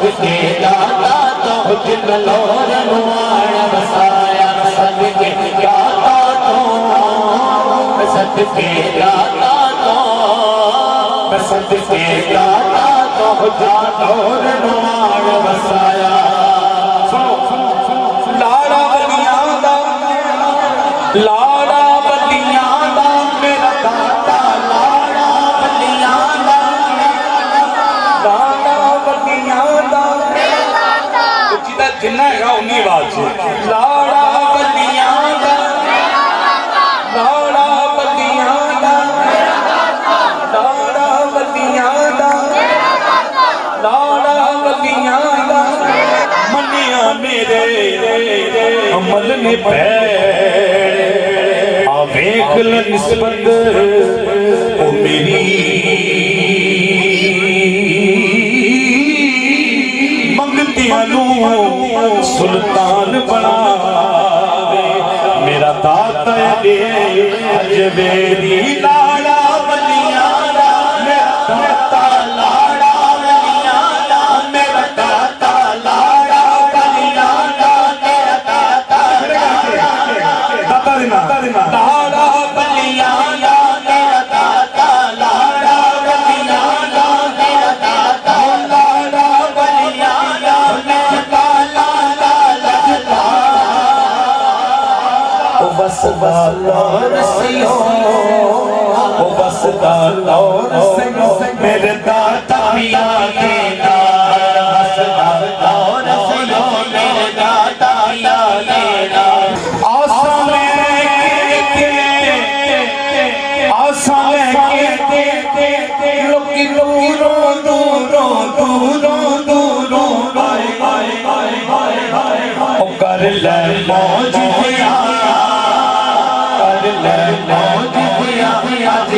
सदके दाता तो जिन लोर नुआण बसाया सदके दाता तो सदके दाता तो सदके दाता तो जिन लोर नुआण बसाया लाड़ा बलियां दा लाड़ा बलियां दा मेरा दाता लाड़ा बलियां दा लाड़ा बलियां दा जिदा जिन्ना है उन्नी आवाज से लाड़ा बलियां दा लाड़ा बलियां दा लाड़ा बलियां दा लाड़ा बलियां दा मनिया मेरे अमल ने पैर आवेख निस्बत ओ मेरी मंगतियां सुल्तान बनावे मेरा दाता दे अजवेरी लाड़ा बलियां दा मेरा दाता लाड़ा बलियां दा मेरा दाता लाड़ा बलियां दा मेरा दाता दाता देना लाड़ा बलियां दा मेरा दाता लाड़ा बलियां दा मेरा दाता लाड़ा बलियां दा मेरा दाता लाड़ा ओ बस दौर सियो ओ बस दौर सियो मेरे दाता पिया के नाल बस दौर सियो मेरे दाता पिया के नाल आसा लेके लोकी दूरों दूरों दूरों दूरों ओ कर ले मौज दिया कर ले मौज दिया आज